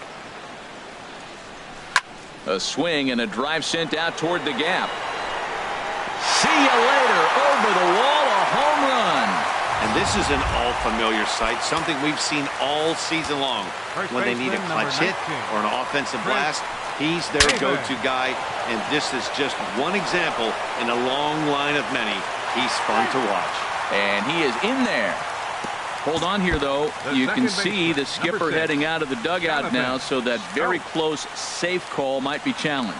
A swing and a drive sent out toward the gap. See you later. Over the wall, a home run. And this is an all-familiar sight, something we've seen all season long. When they need a clutch hit or an offensive blast, he's their go-to guy, and this is just one example in a long line of many. He's fun to watch. And he is in there. Hold on here, though. You can see the skipper heading out of the dugout now, so that very close, safe call might be challenged.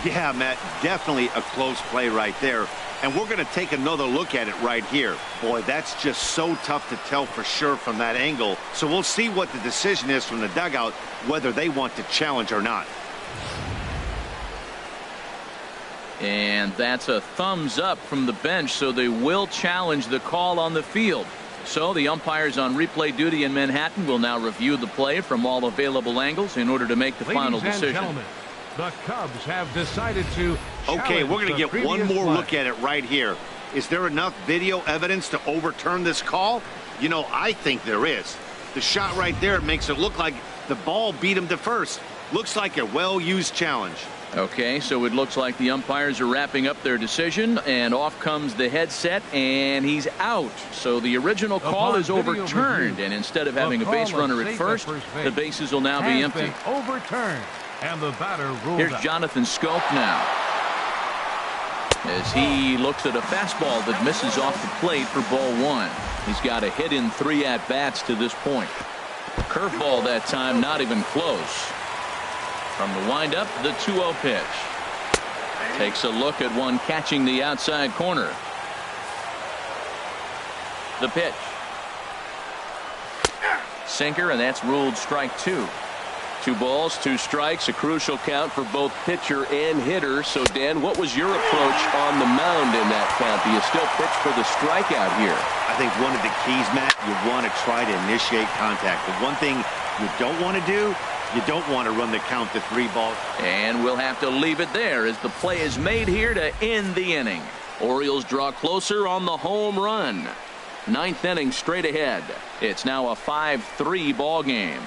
Yeah, Matt, definitely a close play right there. And we're going to take another look at it right here. Boy, that's just so tough to tell for sure from that angle. So we'll see what the decision is from the dugout, whether they want to challenge or not. And that's a thumbs up from the bench, so they will challenge the call on the field. So the umpires on replay duty in Manhattan will now review the play from all available angles in order to make the final decision. Gentlemen, the Cubs have decided to. Okay, we're going to get one more look at it right here. Is there enough video evidence to overturn this call? You know, I think there is. The shot right there makes it look like the ball beat him to first. Looks like a well-used challenge. Okay, so it looks like the umpires are wrapping up their decision, and off comes the headset, and he's out. So the original call is overturned, and instead of having a base runner at first, the bases will now be empty. Overturned, and the batter rules Here's out. Jonathan Scope now, as he looks at a fastball that misses off the plate for ball 1. He's got a hit in 3 at-bats to this point. Curveball that time, not even close. From the windup, the 2-0 pitch. Takes a look at one catching the outside corner. The pitch. Sinker, and that's ruled strike 2. 2 balls, 2 strikes, a crucial count for both pitcher and hitter. So, Dan, what was your approach on the mound in that count? Do you still pitch for the strikeout here? I think one of the keys, Matt, you want to try to initiate contact. The one thing you don't want to do, you don't want to run the count to 3 balls. And we'll have to leave it there as the play is made here to end the inning. Orioles draw closer on the home run. 9th inning straight ahead. It's now a 5-3 ball game.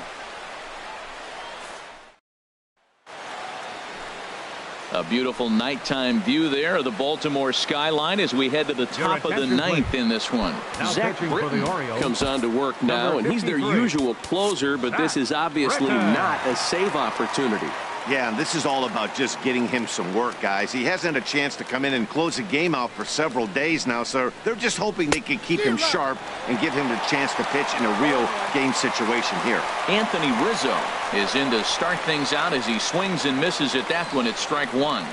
A beautiful nighttime view there of the Baltimore skyline as we head to the top of the 9th in this one. Zach Britton comes on to work now, and he's their usual closer, but this is obviously not a save opportunity. Yeah, and this is all about just getting him some work, guys. He hasn't had a chance to come in and close the game out for several days now, so they're just hoping they can keep him sharp and give him the chance to pitch in a real game situation here. Anthony Rizzo is in to start things out as he swings and misses at that one at strike 1.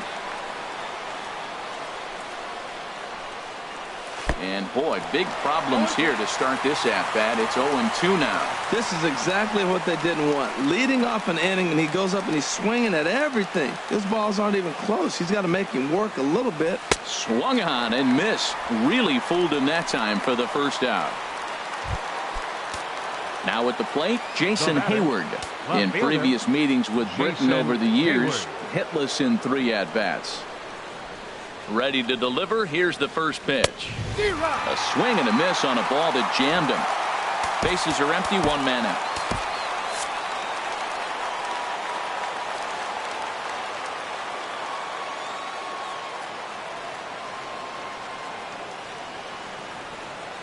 And boy, big problems here to start this at-bat. It's 0-2 now. This is exactly what they didn't want. Leading off an inning, and he goes up and he's swinging at everything. His balls aren't even close. He's got to make him work a little bit. Swung on and missed. Really fooled him that time for the first out. Now at the plate, Jason Hayward. In previous meetings with Britton over the years, hitless in 3 at-bats. Ready to deliver. Here's the first pitch. A swing and a miss on a ball that jammed him. Bases are empty, 1 man out.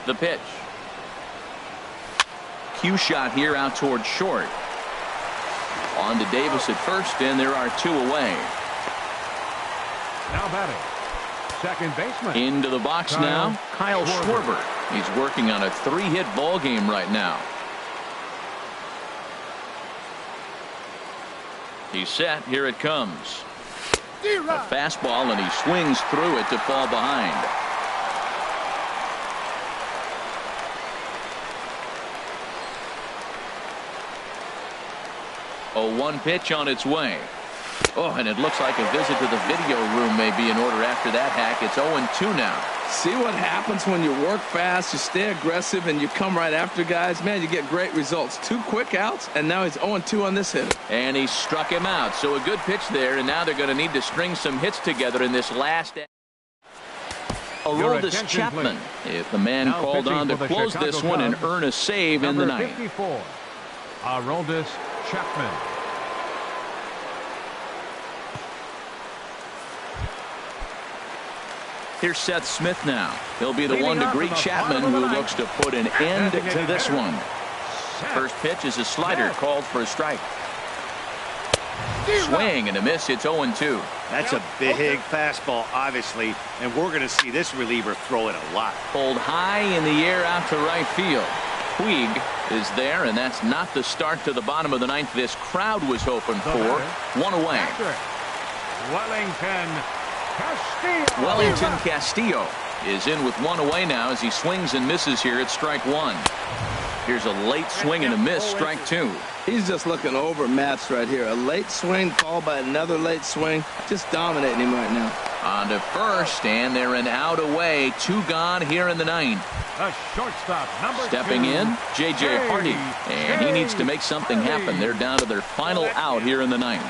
The pitch. Cue shot here out toward short. On to Davis at first, and there are 2 away. Now batting, second baseman. Into the box now, Kyle Schwarber. He's working on a 3-hit ball game right now. He's set. Here it comes. A fastball, and he swings through it to fall behind. A 1 pitch on its way. Oh, and it looks like a visit to the video room may be in order after that hack. It's 0-2 now. See what happens when you work fast, you stay aggressive, and you come right after guys. Man, you get great results. 2 quick outs, and now he's 0-2 on this hit. And he struck him out. So a good pitch there, and now they're going to need to string some hits together in this last. Aroldis Chapman, if the man now called on to close Chicago this one and Cubs, earn a save in the ninth. 54, Aroldis Chapman. Here's Seth Smith now. He'll be the one to greet Chapman, who looks to put an end to this one. First pitch is a slider called for a strike. Swing and a miss. It's 0-2. That's a big fastball, obviously, and we're going to see this reliever throw it a lot. Pulled high in the air out to right field. Puig is there, and that's not the start to the bottom of the ninth this crowd was hoping for. One away. Wellington Castillo is in with one away now as he swings and misses here at strike one. Here's a late swing and a miss, strike two. He's just looking overmatched right here. A late swing followed by another late swing. Just dominating him right now. On to first, and they're an out away. 2 gone here in the ninth. A shortstop, number Stepping 2, in, J.J. Hardy. And he needs to make something happen. They're down to their final out here in the ninth.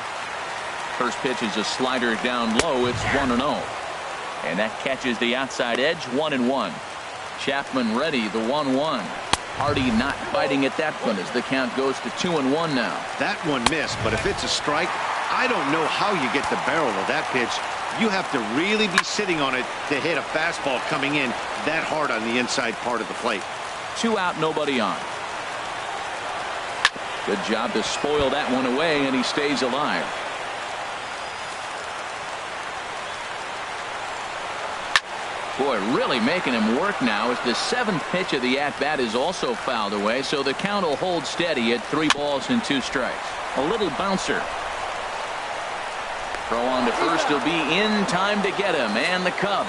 First pitch is a slider down low. It's 1-0. And that catches the outside edge, 1-1. Chapman ready, the 1-1. Hardy not biting at that one as the count goes to 2-1 now. That one missed, but if it's a strike, I don't know how you get the barrel of that pitch. You have to really be sitting on it to hit a fastball coming in that hard on the inside part of the plate. 2 out, nobody on. Good job to spoil that one away, and he stays alive. Boy, really making him work now as the 7th pitch of the at-bat is also fouled away, so the count will hold steady at 3 balls and 2 strikes. A little bouncer. Throw on to first will be in time to get him, and the Cubs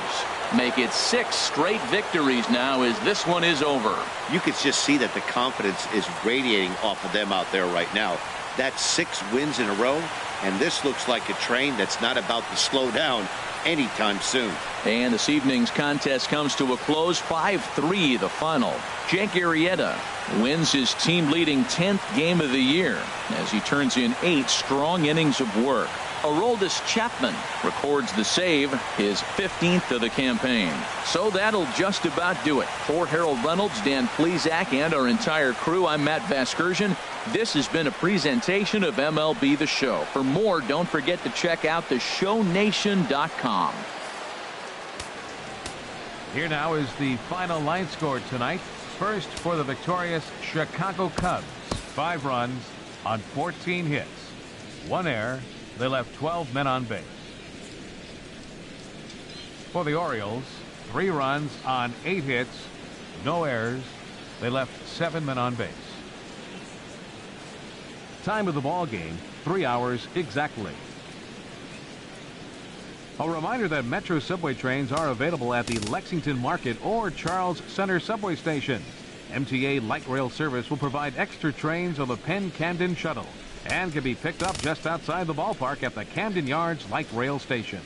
make it 6 straight victories now as this one is over. You could just see that the confidence is radiating off of them out there right now. That's 6 wins in a row, and this looks like a train that's not about to slow down anytime soon. And this evening's contest comes to a close, 5-3 the final. Jake Arrieta wins his team-leading 10th game of the year as he turns in 8 strong innings of work. Aroldis Chapman records the save, his 15th of the campaign. So that'll just about do it. For Harold Reynolds, Dan Plesac, and our entire crew, I'm Matt Vasgersian. This has been a presentation of MLB The Show. For more, don't forget to check out theshownation.com. Here now is the final line score tonight. First for the victorious Chicago Cubs. 5 runs on 14 hits. 1 error. They left 12 men on base. For the Orioles, 3 runs on 8 hits. No errors. They left 7 men on base. Time of the ball game, 3 hours exactly. A reminder that Metro subway trains are available at the Lexington Market or Charles Center subway station. MTA Light Rail service will provide extra trains on the Penn Camden Shuttle and can be picked up just outside the ballpark at the Camden Yards Light Rail Station.